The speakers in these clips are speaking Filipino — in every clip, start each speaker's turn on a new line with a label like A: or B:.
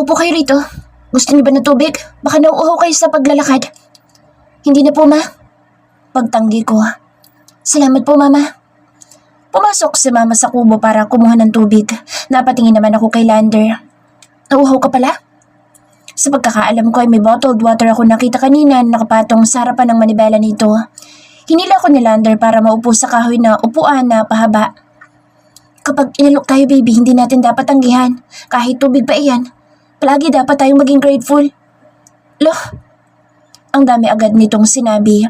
A: Maupo kayo rito. Gusto niyo ba ng tubig? Baka nauuhaw kayo sa paglalakad. Hindi na po, ma. Pagtanggi ko. Salamat po, mama. Pumasok si mama sa kubo para kumuha ng tubig. Napatingin naman ako kay Lander. Nauuhaw ka pala? Sa pagkakaalam ko ay may bottled water ako nakita kanina nakapatong sa harapan ng manibela nito. Hinila ko ni Lander para maupo sa kahoy na upuan na pahaba. Kapag inalok tayo, baby, hindi natin dapat tanggihan. Kahit tubig pa iyan. Palagi dapat tayong maging grateful. Loh, ang dami agad nitong sinabi.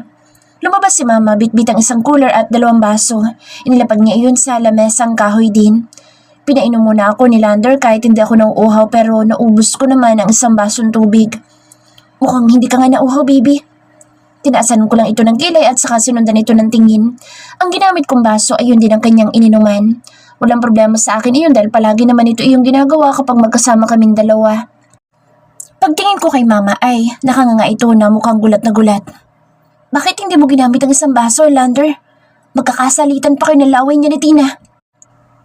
A: Lumabas si mama, bitbit ang isang cooler at 2 baso. Inilapag niya iyon sa lamesang kahoy din. Pinainom muna ako ni Lander kahit hindi ako nauuhaw pero naubos ko naman ang 1 basong tubig. Mukhang hindi ka nga nauuhaw, baby. Tinaasan ko lang ito ng kilay at saka sinundan ito ng tingin. Ang ginamit kong baso ay yun din ang kanyang ininuman. Walang problema sa akin iyon dahil palagi naman ito iyong ginagawa kapag magkasama kaming dalawa. Pagtingin ko kay mama ay nakanganga ito na mukhang gulat na gulat. Bakit hindi mo ginamit ang 1 baso, Lander? Magkakasalitan pa kayo ng laway niya ni Tina.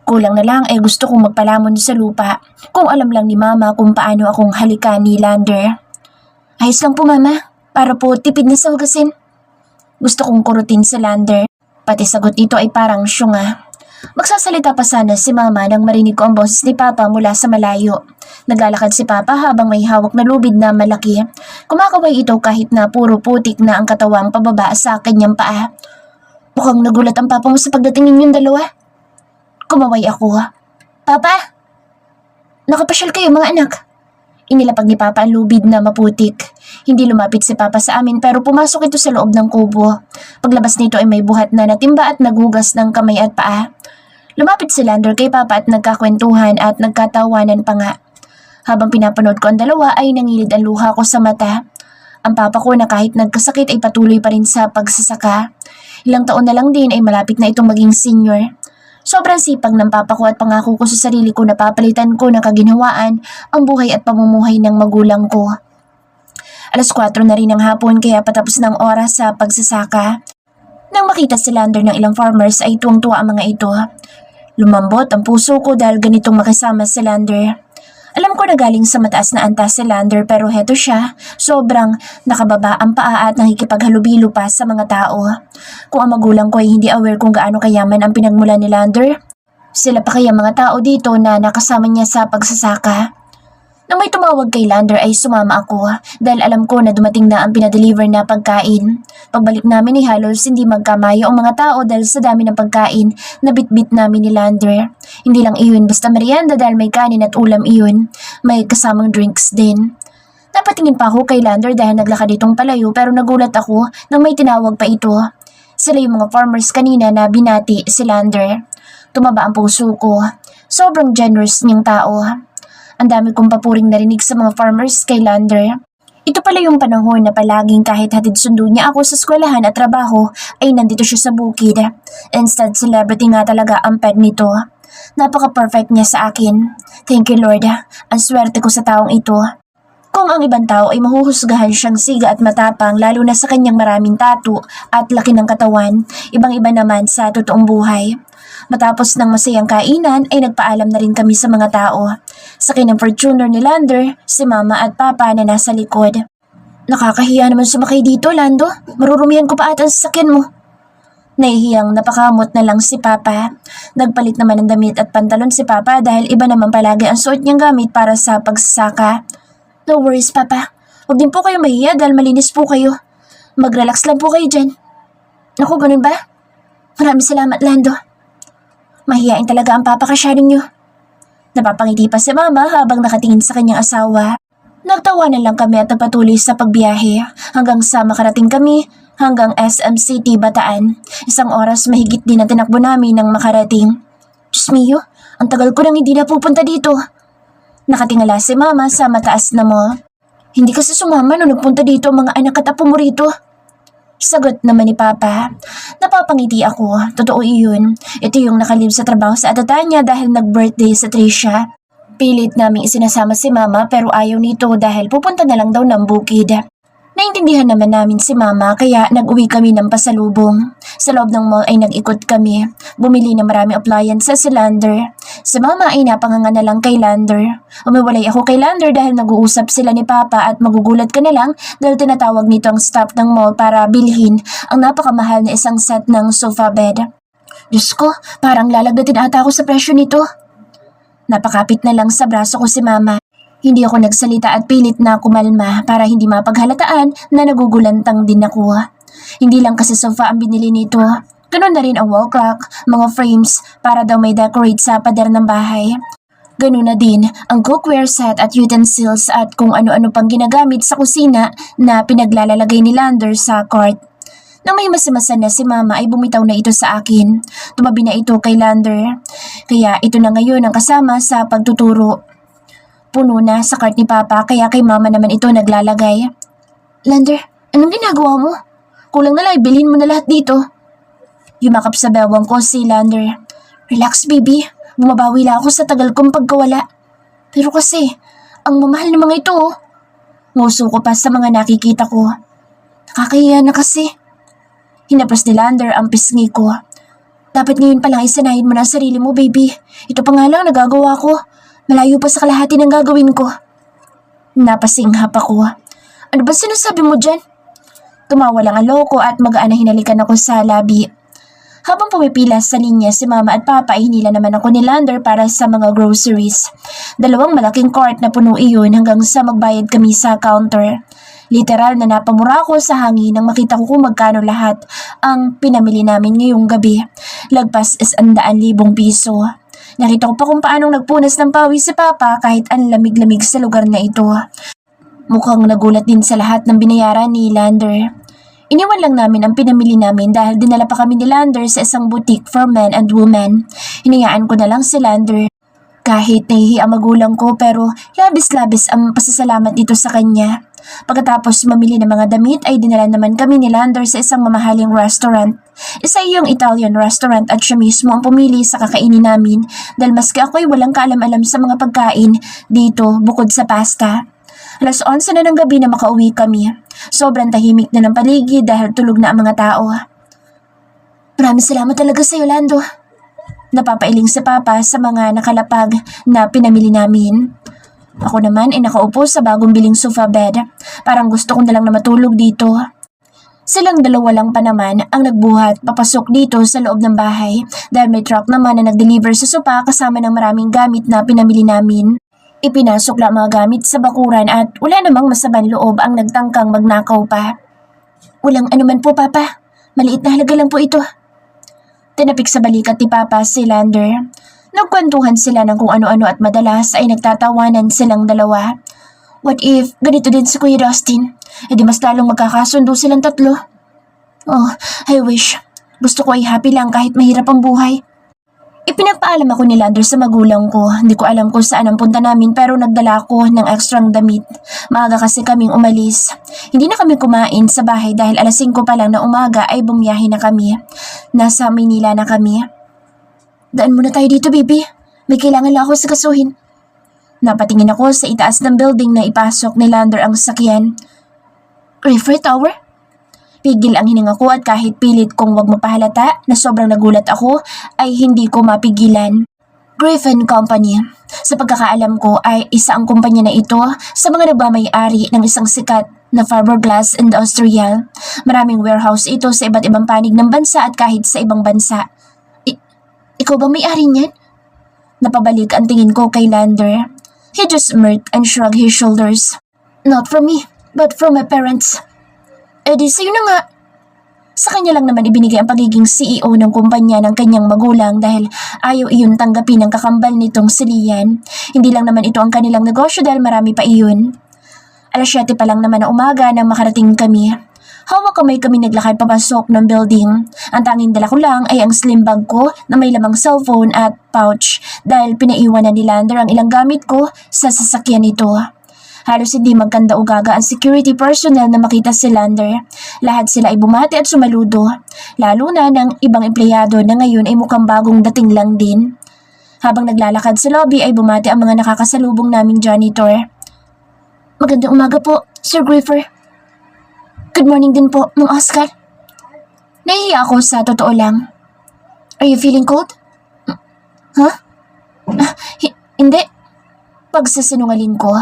A: Kulang na lang ay gusto kong magpalamon sa lupa kung alam lang ni mama kung paano akong halikan ni Lander. Ayos lang po, mama. Para po tipid na sa hugasin. Gusto kong kurutin sa Lander. Pati sagot nito ay parang syunga. Magsasalita pa sana si mama nang marinig ko ang boses ni papa mula sa malayo. Naglalakad si papa habang may hawak na lubid na malaki. Kumakaway ito kahit na puro putik na ang katawang pababa sa kanyang paa. Mukhang nagulat ang papa mo sa pagdating ninyong dalawa. Kumaway ako. Papa! Nakapasyal kayo mga anak. Inilapag ni papa ang lubid na maputik. Hindi lumapit si papa sa amin pero pumasok ito sa loob ng kubo. Paglabas nito ay may buhat na natimba at naghugas ng kamay at paa. Lumapit si Lander kay papa at nagkakwentuhan at nagkatawanan pa nga. Habang pinapanood ko ang dalawa ay nangilid ang luha ko sa mata. Ang papa ko na kahit nagkasakit ay patuloy pa rin sa pagsasaka. Ilang taon na lang din ay malapit na itong maging senior. Sobrang sipag ng papa ko at pangako ko sa sarili ko na papalitan ko ng kaginhawaan ang buhay at pamumuhay ng magulang ko. 4:00 na rin ng hapon kaya patapos ng oras sa pagsasaka. Nang makita si Lander ng ilang farmers ay tuwang-tuwa ang mga ito. Lumambot ang puso ko dahil ganitong makisama si Lander. Alam ko na galing sa mataas na antas si Lander pero heto siya, sobrang nakababa ang paa at nakikipaghalubilo pa sa mga tao. Kung ang magulang ko ay hindi aware kung gaano kayaman ang pinagmulan ni Lander, sila pa kaya mga tao dito na nakasama niya sa pagsasaka. Nang may tumawag kay Lander ay sumama ako dahil alam ko na dumating na ang pinadeliver na pagkain. Pagbalik namin ay halos hindi magkamayo ang mga tao dahil sa dami ng pagkain na bitbit namin ni Lander. Hindi lang iyon basta merienda dahil may kanin at ulam iyon. May kasamang drinks din. Napatingin pa ako kay Lander dahil naglakad itong palayo pero nagulat ako nang may tinawag pa ito. Sila yung mga farmers kanina na binati si Lander. Tumaba ang puso ko. Sobrang generous niyang tao. Ang dami kong papuring narinig sa mga farmers kay Lander. Ito pala yung panahon na palaging kahit hatid sundo niya ako sa eskwelahan at trabaho ay nandito siya sa bukid. Instead, celebrity nga talaga ang pet nito. Napaka-perfect niya sa akin. Thank you, Lord. Ang swerte ko sa taong ito. Kung ang ibang tao ay mahuhusgahan siyang siga at matapang lalo na sa kanyang maraming tattoo at laki ng katawan, ibang-iba naman sa totoong buhay. Matapos ng masayang kainan ay nagpaalam na rin kami sa mga tao. Sakay ng Fortuner ni Lander, si mama at papa na nasa likod. Nakakahiya naman sumakay dito, Lando. Marurumihan ko pa ata ang sasakyan mo. Nahihiyang napakamot na lang si papa. Nagpalit naman ng damit at pantalon si papa dahil iba naman palagi ang suot niyang gamit para sa pagsasaka. No worries, papa. Huwag din po kayo mahiya dahil malinis po kayo. Mag-relax lang po kayo dyan. Naku, ganun ba? Maraming salamat, Lando. Mahiyain talaga ang papakasyaring niyo. Napapangiti pa si mama habang nakatingin sa kanyang asawa. Nagtawanan lang kami at nagpatuloy sa pagbiyahe hanggang sa makarating kami hanggang SM City, Bataan. 1 oras mahigit din ang tinakbo namin nang makarating. Diyos mio, ang tagal ko nang hindi na pupunta dito. Nakatingala si mama sa mataas na mo. Hindi kasi sumama nung nagpunta dito ang mga anak at apo mo rito. Sagot naman ni Papa. Napapangiti ako. Totoo iyon. Ito yung nakalib sa trabaho sa atata niya dahil nag-birthday sa Tricia. Pilit naming isinasama si Mama pero ayaw nito dahil pupunta na lang daw ng bukid. Naintindihan naman namin si Mama kaya nag-uwi kami ng pasalubong. Sa loob ng mall ay nag-ikot kami. Bumili ng maraming appliances si Lander. Si Mama ay napanganga na lang kay Lander. Umiwalay ako kay Lander dahil nag-uusap sila ni Papa at magugulat ka na lang dahil tinatawag nito ang staff ng mall para bilhin ang napakamahal na isang set ng sofa bed. Diyos ko, parang lalagdatin ata ako sa presyo nito. Napakapit na lang sa braso ko si Mama. Hindi ako nagsalita at pilit na kumalma para hindi mapaghalataan na nagugulantang din ako. Hindi lang kasi sofa ang binili nito. Ganun na rin ang wall clock, mga frames para daw may decorate sa pader ng bahay. Ganun na din ang cookware set at utensils at kung ano-ano pang ginagamit sa kusina na pinaglalalagay ni Lander sa cart. Nang may masimasan na si Mama ay bumitaw na ito sa akin. Tumabi na ito kay Lander. Kaya ito na ngayon ang kasama sa pagtuturo. Puno na sa cart ni Papa kaya kay Mama naman ito naglalagay. Lander, anong ginagawa mo? Kulang na lang, bilhin mo na lahat dito. Yumakap sa bewang ko si Lander. Relax baby, bumabawi lang ako sa tagal kong pagkawala. Pero kasi, ang mamahal ng mga ito oh. Nguso ko pa sa mga nakikita ko. Nakakahiya na kasi. Hinapos ni Lander ang pisngi ko. Dapat ngayon pa lang isanayin mo na ang sarili mo baby. Ito pa nga lang nagagawa ko. Malayo pa sa kalahati ng gagawin ko. Napasinghap ako. Ano ba sinasabi mo dyan? Tumawa lang ang loko at magaan na hinalikan ako sa labi. Habang pumipila sa linya si Mama at Papa ay hinila naman ako ni Lander para sa mga groceries. Dalawang malaking cart na puno iyon hanggang sa magbayad kami sa counter. Literal na napamura ako sa hangin nang makita ko kung magkano lahat ang pinamili namin ngayong gabi. Lagpas is 100,000 piso. Nakita ko pa kung paanong nagpunas ng pawis si Papa kahit ang lamig-lamig sa lugar na ito. Mukhang nagulat din sa lahat ng binayaran ni Lander. Iniwan lang namin ang pinamili namin dahil dinala pa kami ni Lander sa isang boutique for men and women. Hinayaan ko na lang si Lander. Kahit nahihi ang magulang ko pero labis-labis ang pasasalamat dito sa kanya. Pagkatapos mamili ng mga damit ay dinala naman kami ni Lander sa isang mamahaling restaurant. Isa iyong Italian restaurant at siya mismo ang pumili sa kakainin namin dahil maski ako'y walang kaalam-alam sa mga pagkain dito bukod sa pasta. Alas 11 na ng gabi na makauwi kami. Sobrang tahimik na ng paligid dahil tulog na ang mga tao. Maraming salamat talaga sa iyo, Lando. Napapailing si Papa sa mga nakalapag na pinamili namin. Ako naman ay nakaupo sa bagong biling sofa bed. Parang gusto ko na lang na matulog dito. Silang dalawa lang pa naman ang nagbuhat papasok dito sa loob ng bahay dahil may truck naman na nag-deliver sa sopa kasama ng maraming gamit na pinamili namin. Ipinasok lang mga gamit sa bakuran at wala namang masabang loob ang nagtangkang magnakaw pa. Walang anuman po, Papa. Maliit na halaga lang po ito. Tinapik sa balikat ni Papa si Lander. Nagkwentuhan sila ng kung ano-ano at madalas ay nagtatawanan silang dalawa. What if ganito din si Kuya Dustin? E di mas lalong magkakasundo silang tatlo. Oh, I wish. Gusto ko ay happy lang kahit mahirap ang buhay. Ipinagpaalam ako ni Lander sa magulang ko. Hindi ko alam kung saan ang punta namin pero nagdala ako ng ekstrang damit. Maaga kasi kaming umalis. Hindi na kami kumain sa bahay dahil alas 5 pa lang na umaga ay bumiyahe na kami. Nasa Manila na kami. Daan muna tayo dito, baby. May kailangan lang ako sigasuhin. Napatingin ako sa itaas ng building na ipasok ni Lander ang sasakyan. Griffith Tower? Pigil ang hininga ko at kahit pilit kong wag mapahalata na sobrang nagulat ako ay hindi ko mapigilan. Griffin Company. Sa pagkakaalam ko ay isa ang kumpanya na ito sa mga nagmamay-ari ng isang sikat na fiberglass industrial. Maraming warehouse ito sa iba't ibang panig ng bansa at kahit sa ibang bansa. Ikaw ba may-ari niyan? Napabalik ang tingin ko kay Lander. He just smirked and shrugged his shoulders. Not from me, but from my parents. Eh di sa'yo na nga. Sa kanya lang naman ibinigay ang pagiging CEO ng kumpanya ng kanyang magulang dahil ayaw iyon tanggapin ng kakambal nitong si Lian. Hindi lang naman ito ang kanilang negosyo dahil marami pa iyon. Alas 7 pa lang naman na umaga nang makarating kami. Hawak kamay kami naglakad papasok ng building. Ang tanging dala ko lang ay ang slim bag ko na may lamang cellphone at pouch dahil pinaiwanan ni Lander ang ilang gamit ko sa sasakyan nito. Halos hindi magkanda-ugaga ang security personnel na makita si Lander. Lahat sila ay bumati at sumaludo, lalo na ng ibang empleyado na ngayon ay mukhang bagong dating lang din. Habang naglalakad sa lobby ay bumati ang mga nakakasalubong naming janitor. Magandang umaga po, Sir Griffer. Good morning din po, Mang Oscar. Nahihiya ako sa totoo lang. Are you feeling cold? Huh? Hindi. Pagsasinungaling ko,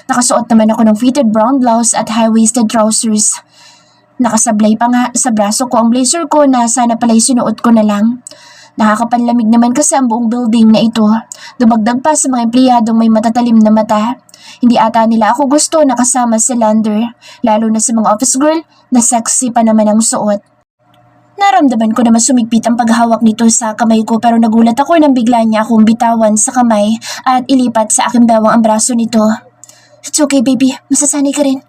A: nakasuot naman ako ng fitted brown blouse at high-waisted trousers. Nakasablay pa nga sa braso ko ang blazer ko na sana pala'y sinuot ko na lang. Nakakapanlamig naman kasi ang buong building na ito. Dumagdag pa sa mga empleyadong may matatalim na mata. Hindi ata nila ako gusto na kasama si Lander, lalo na sa mga office girl na sexy pa naman ang suot. Naramdaman ko na masumigpit ang paghawak nito sa kamay ko pero nagulat ako nang bigla niya akong bitawan sa kamay at ilipat sa aking bewang ang braso nito. It's okay baby, masasanay ka rin.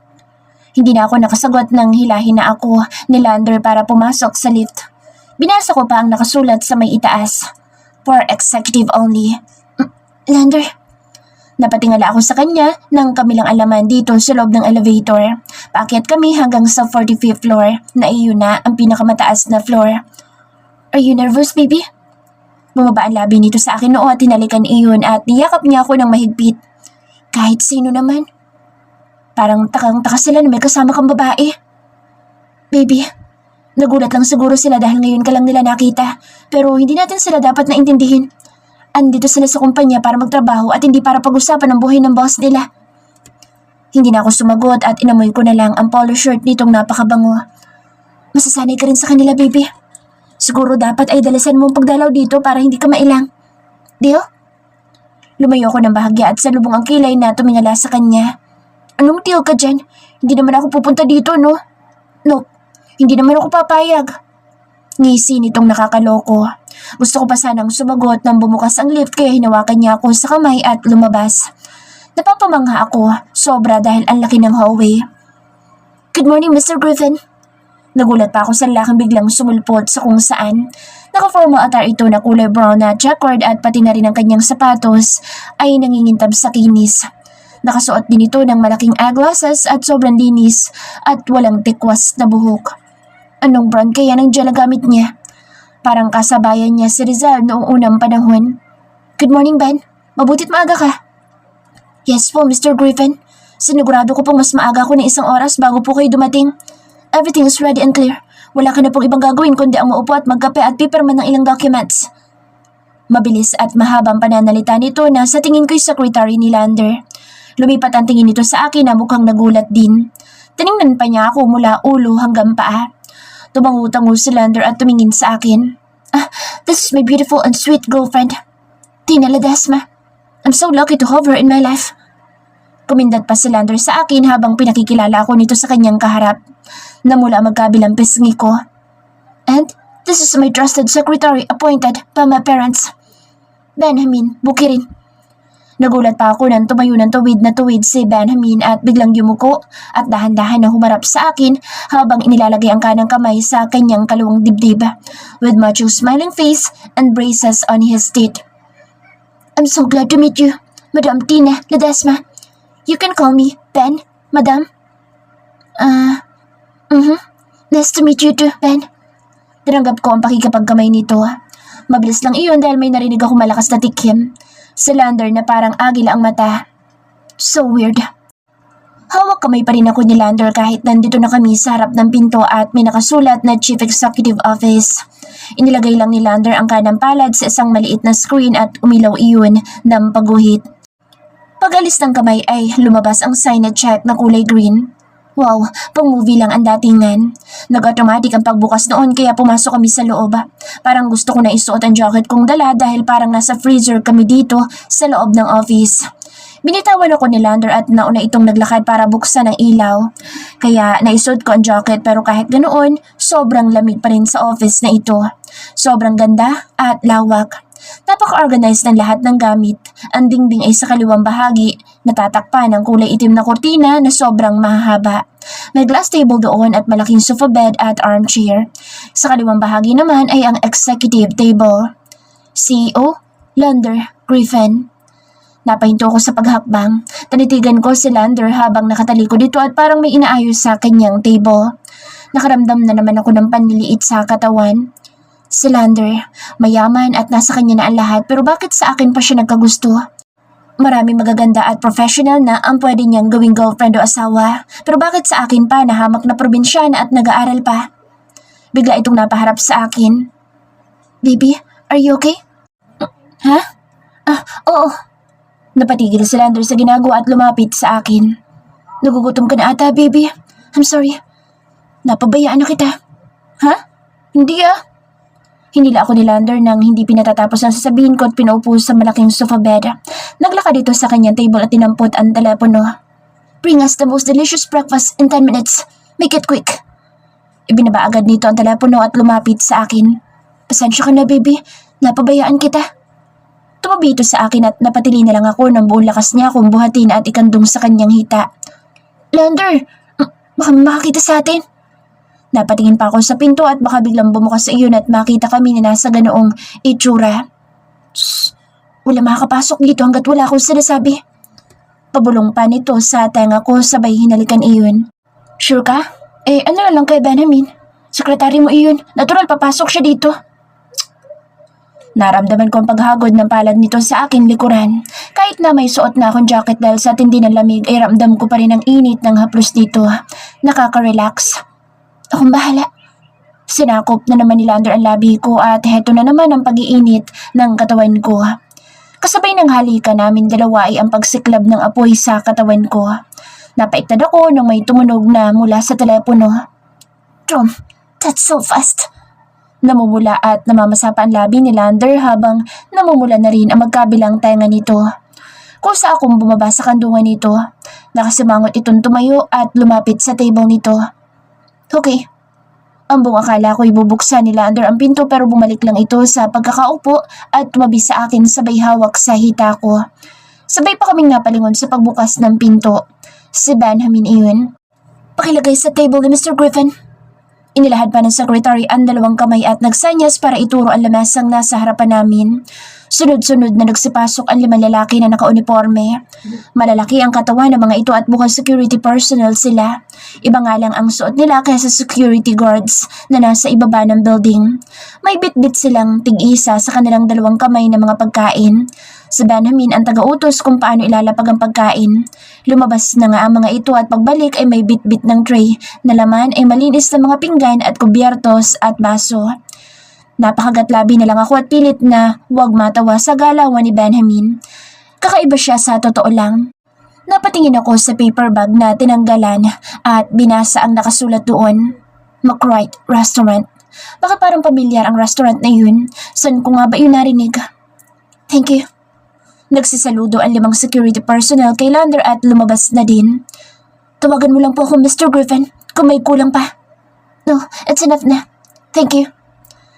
A: Hindi na ako nakasagot nang hilahin na ako ni Lander para pumasok sa lift. Binasa ko pa ang nakasulat sa may itaas. For executive only. Lander. Napatingala ako sa kanya nang kami lang alaman dito sa loob ng elevator. Paakyat kami hanggang sa 45th floor na iyon na ang pinakamataas na floor. Are you nervous, baby? Bumaba ang labi nito sa akin noon at hinalikan iyon at niyakap niya ako ng mahigpit. Kahit sino naman. Parang takang-taka sila na may kasama kang babae. Baby, nagulat lang siguro sila dahil ngayon ka lang nila nakita. Pero hindi natin sila dapat naintindihin. Andito sila sa kumpanya para magtrabaho at hindi para pag-usapan ang buhay ng boss nila. Hindi na ako sumagot at inamoy ko na lang ang polo shirt nitong napakabango. Masasanay ka rin sa kanila, baby. Siguro dapat ay dalasan mo ang pagdalaw dito para hindi ka mailang. Deal? Lumayo ako ng bahagya at salubong ang kilay na tumingala sa kanya. Anong deal ka dyan? Hindi naman ako pupunta dito, no? No, hindi naman ako papayag. Ngisi nitong nakakaloko. Gusto ko pa sanang sumagot nang bumukas ang lift kaya hinawakan niya ako sa kamay at lumabas. Napapamangha ako, sobra dahil ang laki ng hallway. Good morning, Mr. Griffin. Nagulat pa ako sa lalaking biglang sumulpot sa kung saan. Naka-formal attire ito na kulay brown na checkered at pati na rin ang kanyang sapatos ay nangingintab sa kinis. Nakasuot din ito ng malaking eyeglasses at sobrang linis at walang tikwas na buhok. Anong brand kaya ng gel na gamit niya? Parang kasabayan niya si Rizal noong unang panahon. Good morning, Ben. Mabutit maaga ka. Yes po, Mr. Griffin. Sinigurado ko pong mas maaga ko ng 1 oras bago po kayo dumating. Everything is ready and clear. Wala ka na pong ibang gagawin kundi ang maupo at magkape at pipirman ng ilang documents. Mabilis at mahabang pananalita nito na sa tingin ko'y secretary ni Lander. Lumipat ang tingin nito sa akin na mukhang nagulat din. Tiningnan pa niya ako mula ulo hanggang paa. Tumangu-tango si Lander at tumingin sa akin. This is my beautiful and sweet girlfriend, Tina Ledesma. I'm so lucky to have her in my life. Kumindat pa si Lander sa akin habang pinakikilala ako nito sa kanyang kaharap. Namula magkabilang pisngi ko. And this is my trusted secretary appointed by my parents, Benjamin Bukirin. Nagulat pa ako nang tumayo ng tuwid na tuwid si Benjamin at biglang yumuko at dahan-dahan na humarap sa akin habang inilalagay ang kanang kamay sa kanyang kalawang dibdib with macho smiling face and braces on his teeth. I'm so glad to meet you, Madam Tina Ledesma. You can call me Ben, Madam. Nice to meet you too, Ben. Tinanggap ko ang pakikipagkamay nito. Mabilis lang iyon dahil may narinig ako malakas na tikim. Si Lander na parang agila ang mata. So weird. Hawak kamay pa rin ako ni Lander kahit nandito na kami sa harap ng pinto at may nakasulat na Chief Executive Office. Inilagay lang ni Lander ang kanang palad sa isang maliit na screen at umilaw iyon ng pagguhit. Pag-alis ng kamay ay lumabas ang sign na check na kulay green. Wow, pang-movie lang ang datingan. Nag-automatic ang pagbukas noon kaya pumasok kami sa loob. Parang gusto ko na isuot ang jacket kong dala dahil parang nasa freezer kami dito sa loob ng office. Binitawan ako ni Lander at nauna itong naglakad para buksan ang ilaw. Kaya naisuot ko ang jacket pero kahit ganoon, sobrang lamig pa rin sa office na ito. Sobrang ganda at lawak. Napaka-organized ng lahat ng gamit. Ang dingding ay sa kaliwang bahagi, natatakpan ng kulay itim na kurtina na sobrang mahaba. May glass table doon at malaking sofa bed at armchair. Sa kaliwang bahagi naman ay ang executive table. CEO, Lander Griffin. Napahinto ko sa paghakbang. Tanitigan ko si Lander habang nakatalikod dito at parang may inaayos sa kanyang table. Nakaramdam na naman ako ng panliliit sa katawan. Si Lander, mayaman at nasa kanya na ang lahat pero bakit sa akin pa siya nagkagusto? Maraming magaganda at professional na ang pwede niyang gawing girlfriend o asawa. Pero bakit sa akin pa na hamak na probinsyana at nag-aaral pa? Bigla itong napaharap sa akin. Baby, are you okay? Ha? Oo. Napatigil si Lander sa ginagawa at lumapit sa akin. Nagugutom ka na ata, baby. I'm sorry. Napabayaan na kita. Ha? Hindi ah. Hinila ako ni Lander nang hindi pinatatapos ang sasabihin ko at pinaupo sa malaking sofa bed. Naglakad dito sa kanyang table at tinampot ang telepono. Bring us the most delicious breakfast in 10 minutes. Make it quick. Ibinaba agad nito ang telepono at lumapit sa akin. Pasensya ka na, baby. Napabayaan kita. Tumabi ito sa akin at napatili na lang ako ng buong lakas niya kung buhatin at ikandong sa kanyang hita. Lander, baka makakita sa atin. Napatingin pa ako sa pinto at baka biglang bumukas sa iyon at makita kami na nasa ganoong itsura. Shhh! Wala makakapasok dito hanggat wala akong sinasabi. Pabulong pa nito sa tenga ko sabay hinalikan iyon. Sure ka? Ano na lang kay Benjamin? Sekretary mo iyon. Natural papasok siya dito. Naramdaman ko ang paghagod ng palad nito sa aking likuran. Kahit na may suot na akong jacket dahil sa tindi ng lamig ay ramdam ko pa rin ang init ng haplos dito. Nakaka-relax. Akong bahala. Sinakop na naman ni Lander ang labi ko at heto na naman ang pag-iinit ng katawan ko. Kasabay ng halika namin dalawa ay ang pagsiklab ng apoy sa katawan ko. Napaiktad ako nang may tumunog na mula sa telepono. Tom, that's so fast. Namumula at namamasapa ang labi ni Lander habang namumula na rin ang magkabilang tenga nito. Kusa akong bumaba sa kandungan nito. Nakasimangot itong tumayo at lumapit sa table nito. Okay. Ang buong akala ko'y bubuksan ni Lander ang pinto pero bumalik lang ito sa pagkakaupo at tumabi sa akin sabay hawak sa hita ko. Sabay pa kaming napalingon sa pagbukas ng pinto. Si Benjamin iyon. Pakilagay sa table ni Mr. Griffin. Inilahad pa ng secretary ang dalawang kamay at nagsanyas para ituro ang lamesang nasa harapan namin. Sunod-sunod na nagsipasok ang 5 lalaki na nakauniforme. Malalaki ang katawan ng mga ito at mukhang security personnel sila. Iba nga lang ang suot nila kaysa security guards na nasa ibaba ng building. May bit-bit silang tig-isa sa kanilang dalawang kamay na mga pagkain. Si Benjamin ang taga-utos kung paano ilalapag ang pagkain. Lumabas na nga ang mga ito at pagbalik ay may bit-bit ng tray na laman ay malinis na mga pinggan at kubyertos at baso. Napakagatlabi na lang ako at pilit na huwag matawa sa galawan ni Benjamin. Kakaiba siya sa totoo lang. Napatingin ako sa paper bag na tinanggalan at binasa ang nakasulat doon. McWright Restaurant. Baka parang pamilyar ang restaurant na yun. Saan ko nga ba yun narinig? Thank you. Nagsisaludo ang 5 security personnel kay Lander at lumabas na din. Tawagan mo lang po ako, Mr. Griffin, kung may kulang pa. No, it's enough na. Thank you.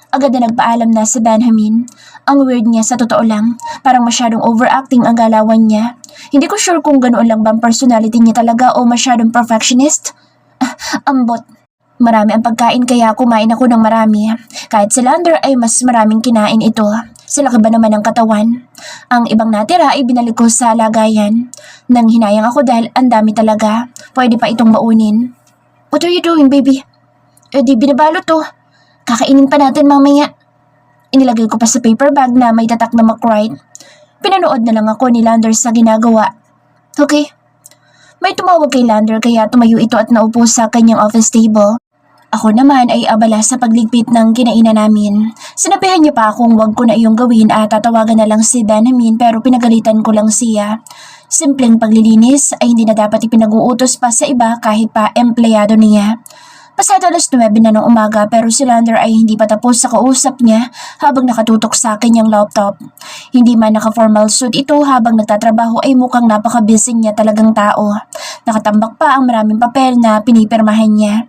A: Agad na nagpaalam na si Benjamin. Ang weird niya sa totoo lang. Parang masyadong overacting ang galawan niya. Hindi ko sure kung ganoon lang ba ang personality niya talaga o masyadong perfectionist. Ambot. Marami ang pagkain kaya kumain ako ng marami. Kahit si Lander ay mas maraming kinain ito. Sila ba naman ang katawan? Ang ibang natira ay binalik ko sa lagayan. Nang hinayang ako dahil ang dami talaga. Pwede pa itong baunin. What are you doing, baby? Di binabalo to. Kakainin pa natin mamaya. Inilagay ko pa sa paper bag na may tatak na McWright. Pinanood na lang ako ni Lander sa ginagawa. Okay. May tumawag kay Lander kaya tumayo ito at naupo sa kanyang office table. Ako naman ay abala sa pagligpit ng kinainan namin. Sinabihan niya pa akong wag ko na iyong gawin at tatawagan na lang si Benjamin pero pinagalitan ko lang siya. Simpleng paglilinis ay hindi na dapat ipinag-uutos pa sa iba kahit pa empleyado niya. Pasado 9:00 na ng umaga pero si Lander ay hindi pa tapos sa kausap niya habang nakatutok sa kanyang laptop. Hindi man naka-formal suit ito habang nagtatrabaho ay mukhang napaka-busy niya talagang tao. Nakatambak pa ang maraming papel na pinipirmahan niya.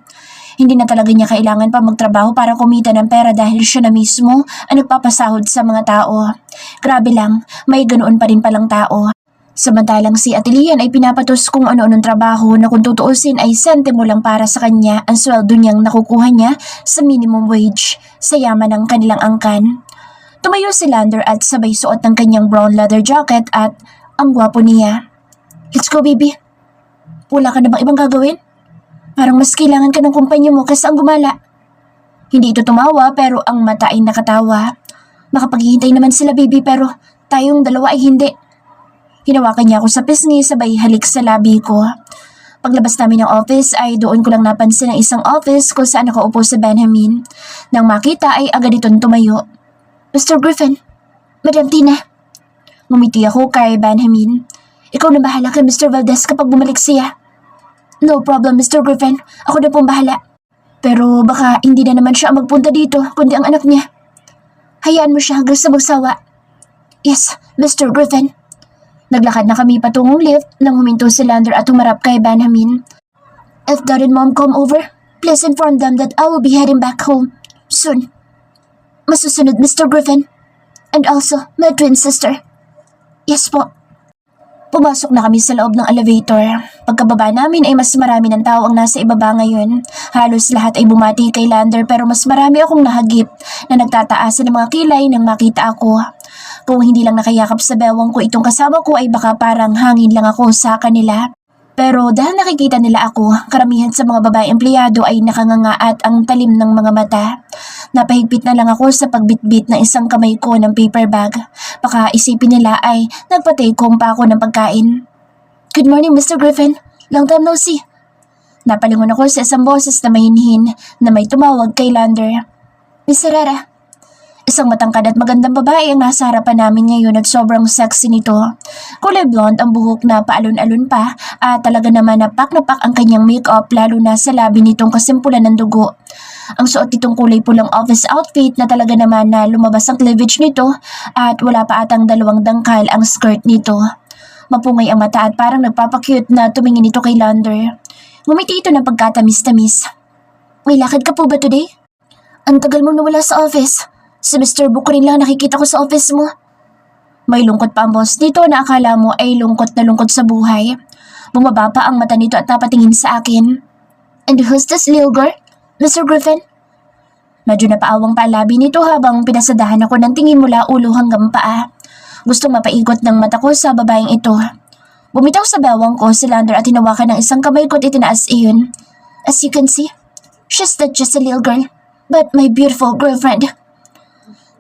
A: Hindi na talaga niya kailangan pa magtrabaho para kumita ng pera dahil siya na mismo ang nagpapasahod sa mga tao. Grabe lang, may ganoon pa rin palang tao. Samantalang si Atilian ay pinapatos kung ano-anong trabaho na kung tutuusin ay sentimo lang para sa kanya ang sweldo niyang nakukuha niya sa minimum wage sa yaman ng kanilang angkan. Tumayo si Lander at sabay suot ng kanyang brown leather jacket at ang gwapo niya. Let's go, baby. Wala ka na bang ibang gagawin? Parang mas kailangan ka ng kumpanya mo kaysa ang gumala. Hindi ito tumawa pero ang mata ay nakatawa. Makapaghihintay naman sila, baby, pero tayong dalawa ay hindi. Hinawakan niya ako sa pisngi sabay halik sa labi ko. Paglabas namin ng office ay doon ko lang napansin ang isang office kung saan nakaupo si Benjamin. Nang makita ay agad itong tumayo. Mr. Griffin, Madam Tina. Ngumiti ako kay Benjamin. Ikaw na bahala kay Mr. Valdez kapag bumalik siya. No problem, Mr. Griffin. Ako na pong bahala. Pero baka hindi na naman siya ang magpunta dito, kundi ang anak niya. Hayaan mo siya hanggang sa magsawa. Yes, Mr. Griffin. Naglakad na kami patungong lift nang huminto si Lander at humarap kay Benjamin. If Dad and Mom come over, please inform them that I will be heading back home soon. Masusunod, Mr. Griffin. And also, my twin sister. Yes po. Pumasok na kami sa loob ng elevator. Pagkababa namin ay mas marami ng tao ang nasa ibaba ngayon. Halos lahat ay bumati kay Lander pero mas marami akong nahagip na nagtataasan ng mga kilay nang makita ako. Kung hindi lang nakayakap sa bewang ko itong kasama ko ay baka parang hangin lang ako sa kanila. Pero dahil nakikita nila ako, karamihan sa mga babae empleyado ay nakanganga at ang talim ng mga mata. Napahigpit na lang ako sa pagbitbit ng isang kamay ko ng paper bag. Baka isipin nila ay nagpa-take home pa ako ng pagkain. Good morning, Mr. Griffin. Long time no see. Napalingon ako sa isang boses na mahinhin na may tumawag kay Lander. Miss Herrera. Isang matangkad at magandang babae ang nasa harapan namin ngayon at sobrang sexy nito. Kulay blonde ang buhok na paalon-alon pa at talaga naman napak ang kanyang makeup lalo na sa labi nitong kasimpulan ng dugo. Ang suot nitong kulay pulang office outfit na talaga naman na lumabas ang cleavage nito at wala pa atang 2 dangkal ang skirt nito. Mapungay ang mata at parang nagpapakyut na tumingin ito kay Lander. Ngumiti ito ng pagkatamis-tamis. May lakad ka po ba today? Ang tagal mong nawala sa office. Si Mr. Bukurin lang nakikita ko sa office mo. May lungkot pa ang boss dito na akala mo ay lungkot na lungkot sa buhay. Bumaba pa ang mata nito at napatingin sa akin. And who's this little girl, Mr. Griffin? Medyo napaawang pa ang labi nito habang pinasadahan ako ng tingin mula ulo hanggang paa. Gustong mapaigot ng mata ko sa babaeng ito. Bumitaw sa bewang ko si Lander at hinawakan ng isang kamay ko at itinaas iyon. As you can see, she's not just a little girl, but my beautiful girlfriend.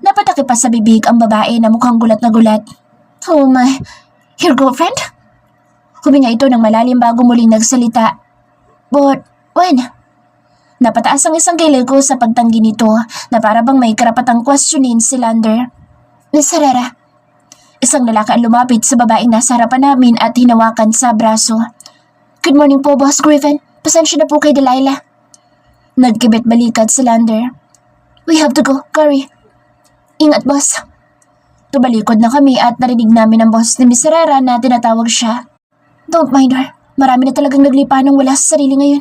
A: Napataki pa sa bibig ang babae na mukhang gulat na gulat. Oh my, your girlfriend? Huminga ito ng malalim bago muling nagsalita. But when? Napataas ang isang kilay ko sa pagtanggi nito na para bang may karapatang questionin si Lander. Miss Herrera. Isang lalaki ang lumapit sa babaeng nasa harapan namin at hinawakan sa braso. Good morning po, Boss Griffin. Pasensya na po kay Delilah. Nagkibit balikat si Lander. We have to go, Curry. Ingat, boss. Tumalikod na kami at narinig namin ang boss ni Miss Herrera na tinatawag siya. Don't mind her. Marami na talagang naglipa ng wala sa sarili ngayon.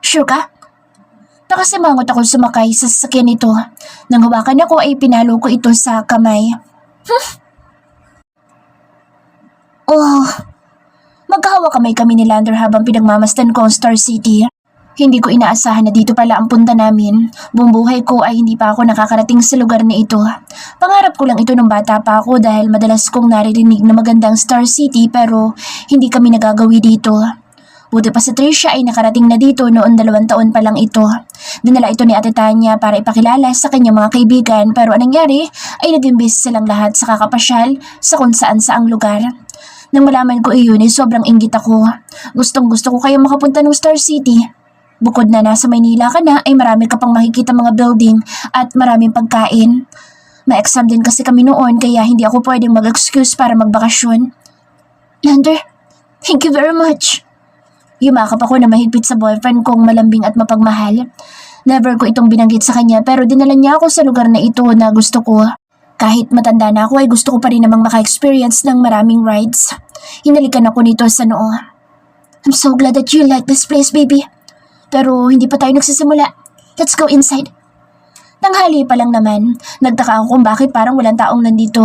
A: Sure ka? Nakasimangot ako sumakay sa sasakyan nito. Nang hawakan ako ay pinalo ko ito sa kamay. Oh, magkahawa kamay kami ni Lander habang pinagmamasdan ko ang Star City. Hindi ko inaasahan na dito pala ang punta namin. Buong buhay ko ay hindi pa ako nakakarating sa lugar na ito. Pangarap ko lang ito nung bata pa ako dahil madalas kong naririnig na magandang Star City pero hindi kami nagagawi dito. Buti pa si Tricia ay nakarating na dito noon 2 taon pa lang ito. Dinala ito ni Ate Tanya para ipakilala sa kanyang mga kaibigan pero anong nangyari ay nag-imbis silang lahat sa kakapasyal sa kung saan saang lugar. Nang malaman ko iyon ay sobrang inggit ako. Gustong gusto ko kayong makapunta ng Star City. Bukod na nasa Maynila ka na ay marami ka pang makikita mga building at maraming pagkain. Ma-exam din kasi kami noon kaya hindi ako pwedeng mag-excuse para magbakasyon. Lander, thank you very much. Yumakap ako na mahigpit sa boyfriend kong malambing at mapagmahal. Never ko itong binanggit sa kanya pero dinala niya ako sa lugar na ito na gusto ko. Kahit matanda na ako ay gusto ko pa rin namang maka-experience ng maraming rides. Hinalikan ako nito sa noo. I'm so glad that you like this place, baby. Pero hindi pa tayo nagsisimula. Let's go inside. Tanghali pa lang naman, nagtaka ako kung bakit parang walang taong nandito.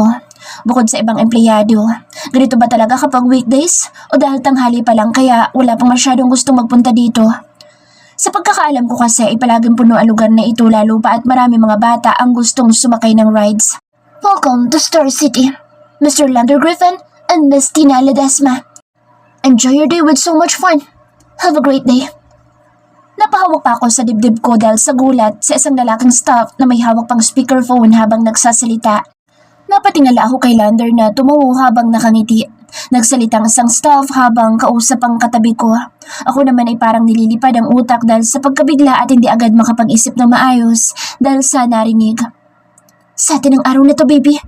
A: Bukod sa ibang empleyado. Ganito ba talaga kapag weekdays? O dahil tanghali pa lang kaya wala pang masyadong gustong magpunta dito? Sa pagkakaalam ko kasi ay palaging puno ang lugar na ito lalo pa at marami mga bata ang gustong sumakay ng rides. Welcome to Star City, Mr. Lander Griffin and Miss Tina Ledesma. Enjoy your day with so much fun. Have a great day. Napahawak pa ako sa dibdib ko dahil sa gulat sa isang lalaking staff na may hawak pang speakerphone habang nagsasalita. Napatingala ako kay Lander na tumungo habang nakangiti. Nagsalita ang isang staff habang kausap ang katabi ko. Ako naman ay parang nililipad ang utak dahil sa pagkabigla at hindi agad makapag-isip ng maayos dahil sa narinig. Sa atin ang araw na to, baby.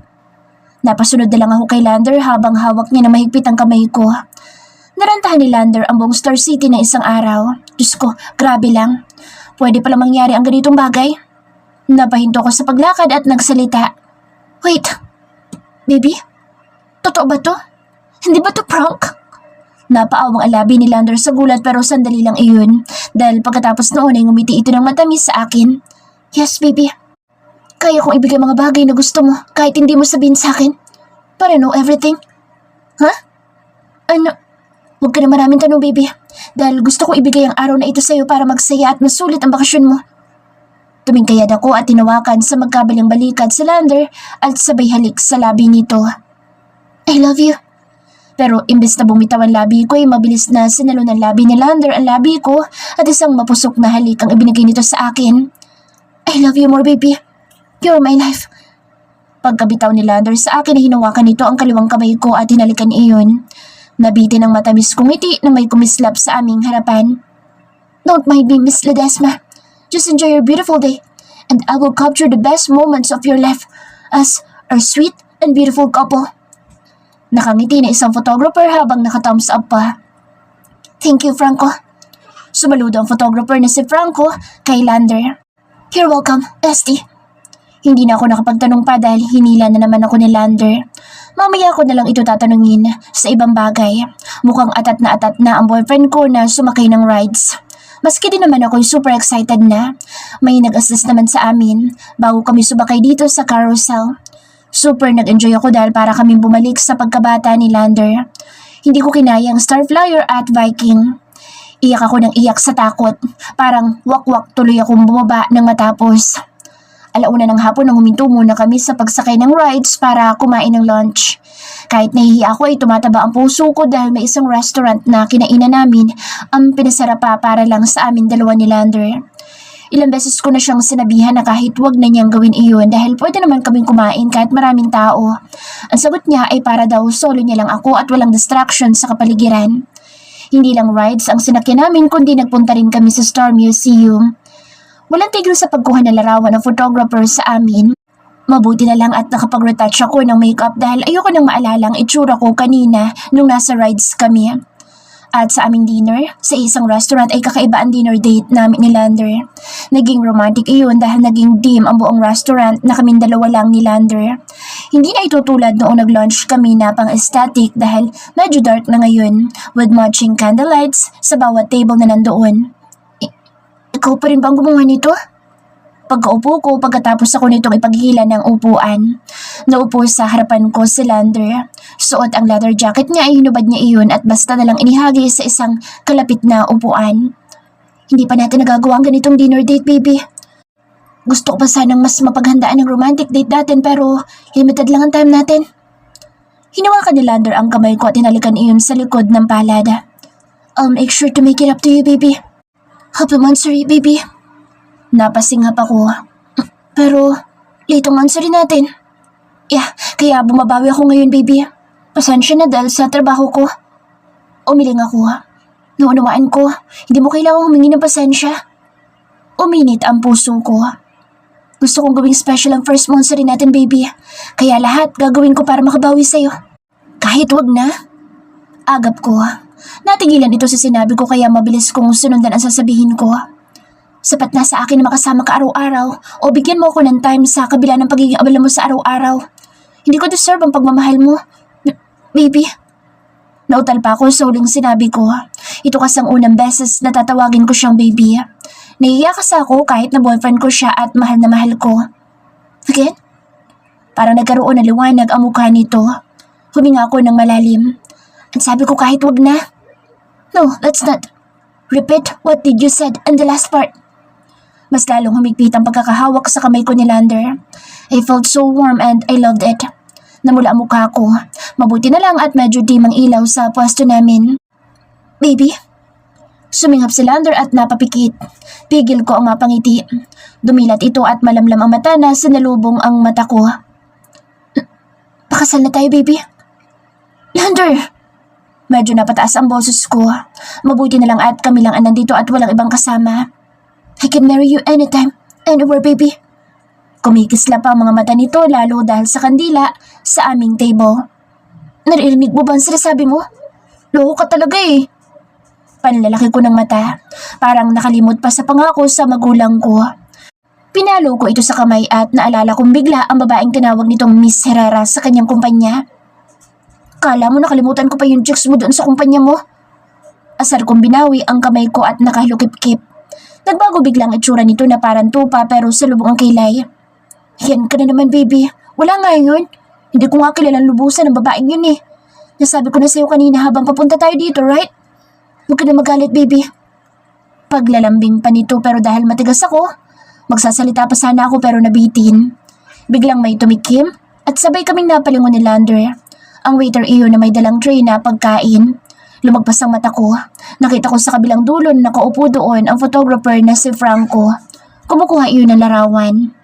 A: Napasunod na lang ako kay Lander habang hawak niya na mahigpit ang kamay ko. Narantahan ni Lander ang buong Star City na isang araw. Diyos ko, grabe lang. Pwede pala mangyari ang ganitong bagay. Napahinto ko sa paglakad at nagsalita. Wait, baby? Totoo ba to? Hindi ba to prank? Napaawang alabi ni Lander sa gulat pero sandali lang iyon dahil pagkatapos noon ay ngumiti ito ng matamis sa akin. Yes, baby. Kaya kong ibigay mga bagay na gusto mo kahit hindi mo sabihin sa akin. Para know everything. Huh? Ano? Huwag ka na maraming tanong, baby. Dahil gusto ko ibigay ang araw na ito sa'yo para magsaya at masulit ang bakasyon mo. Tumingkayad ako at tinawakan sa magkabilang balikat si Lander at sabay halik sa labi nito. I love you. Pero imbes na bumitaw ang labi ko ay mabilis na sinalo ng labi ni Lander ang labi ko at isang mapusok na halik ang ibinigay nito sa akin. I love you more, baby. You're my life. Pagkabitaw ni Lander sa akin ay hinawakan nito ang kaliwang kamay ko at hinalikan iyon. Nabitin ang matamis kong ngiti na may kumislap sa aming harapan. Don't mind me, Miss Ledesma. Just enjoy your beautiful day, and I will capture the best moments of your life as our sweet and beautiful couple. Nakangiti na isang photographer habang naka-thumbs up pa. Thank you, Franco. Sumaludo ang photographer na si Franco kay Lander. You're welcome, Esty. Hindi na ako nakapagtanong pa dahil hinila na naman ako ni Lander. Mamaya ko na lang ito tatanungin sa ibang bagay. Mukhang atat na ang boyfriend ko na sumakay ng rides. Maski din naman ako'y super excited na. May nag-assist naman sa amin bago kami subakay dito sa carousel. Super nag-enjoy ako dahil para kaming bumalik sa pagkabata ni Lander. Hindi ko kinaya ang Star Flyer at Viking. Iyak ako ng iyak sa takot. Parang wakwak tuloy akong bumaba nang matapos. Alauna ng hapon nang huminto muna kami sa pagsakay ng rides para kumain ng lunch. Kahit nahihiya ako ay tumataba ang puso ko dahil may isang restaurant na kinainan namin ang pinasara pa para lang sa amin dalawa ni Lander. Ilang beses ko na siyang sinabihan na kahit wag na niyang gawin iyon dahil pwede naman kaming kumain kahit maraming tao. Ang sagot niya ay para daw solo niya lang ako at walang distraction sa kapaligiran. Hindi lang rides ang sinakyan namin kundi nagpunta rin kami sa Star Museum. Walang tigil sa pagkuha ng larawan ng photographer sa amin. Mabuti na lang at nakapag-retouch ako ng makeup dahil ayoko nang maalala ang itsura ko kanina nung nasa rides kami. At sa aming dinner, sa isang restaurant ay kakaiba ang dinner date namin ni Lander. Naging romantic iyon dahil naging dim ang buong restaurant na kaming dalawa lang ni Lander. Hindi na ito tulad noong nag-lunch kami na pang-aesthetic dahil medyo dark na ngayon with matching candlelights sa bawat table na nandoon. Ikaw pa rin ba ang gumawa nito? Pagkaupo ko pagkatapos ako nitong ipaghila ng upuan. Naupo sa harapan ko si Lander. Suot ang leather jacket niya ay hinubad niya iyon at basta na lang inihagi sa isang kalapit na upuan. Hindi pa natin nagagawa ang ganitong dinner date, baby. Gusto ko pa sanang mas mapaghandaan ng romantic date natin pero limited lang ang time natin. Hinawakan ni Lander ang kamay ko at hinalikan iyon sa likod ng palad. I'll make sure to make it up to you, baby. Happy monthsary, baby. Napasinghap ako. Pero, late ang monthsary natin. Kaya bumabawi ako ngayon, baby. Pasensya na dahil sa trabaho ko. Umiling ako. Naunawaan ko, hindi mo kailangang humingi ng pasensya. Uminit ang puso ko. Gusto kong gawing special ang first monthsary natin, baby. Kaya lahat gagawin ko para makabawi sa'yo. Kahit wag na. Agap ko. Natigilan ito sa sinabi ko kaya mabilis kong sunundan ang sasabihin ko. Sapat na sa akin na makasama ka araw-araw o bigyan mo ako ng time sa kabila ng pagiging abala mo sa araw-araw. Hindi ko deserve ang pagmamahal mo. Baby. Nautal pa ako sa huling sinabi ko. Ito kasi ang unang beses na tatawagin ko siyang baby. Nahihiya kasi ako kahit na boyfriend ko siya at mahal na mahal ko. Again? Parang nagkaroon ng liwanag ang mukha nito. Huminga ako ng malalim. At sabi ko kahit wag na. No, let's not. Repeat what did you said in the last part. Mas lalong humigpit ang pagkakahawak sa kamay ko ni Lander. I felt so warm and I loved it. Namula ang mukha ko. Mabuti na lang at medyo dim ang ilaw sa pwesto namin. Baby? Sumingap si Lander at napapikit. Pigil ko ang mapangiti. Dumilat ito at malamlam ang mata na sinalubong ang mata ko. Pakasal na tayo, baby. Lander! Medyo napataas ang boses ko. Mabuti na lang at kami lang ang nandito at walang ibang kasama. I can marry you anytime, anywhere, baby. Kumikisla pa ang mga mata nito lalo dahil sa kandila sa aming table. Naririnig mo ba ang sinasabi mo? Loko ka talaga eh. Panlalaki ko ng mata. Parang nakalimot pa sa pangako sa magulang ko. Pinalo ko ito sa kamay at naalala kong bigla ang babaeng tinawag nitong Miss Herrera sa kanyang kumpanya. Kala mo nakalimutan ko pa yung chicks mo doon sa kumpanya mo? Asar kong binawi ang kamay ko at nakalukip-kip. Nagbago biglang itsura nito na parang tupa pero sa lubong ang kilay. Yan ka na naman, baby. Wala nga yun. Hindi ko nga kilalang lubusan ng babaeng yun eh. Nasabi ko na sa'yo kanina habang papunta tayo dito, right? Huwag ka na magalit, baby. Paglalambing pa nito pero dahil matigas ako, magsasalita pa sana ako pero nabitin. Biglang may tumikim at sabay kaming napalingon ni Lander. Ang waiter iyon na may dalang tray na pagkain. Lumagpas ang mata ko. Nakita ko sa kabilang dulo na nakaupo doon ang photographer na si Franco. Kumukuha iyon ng larawan.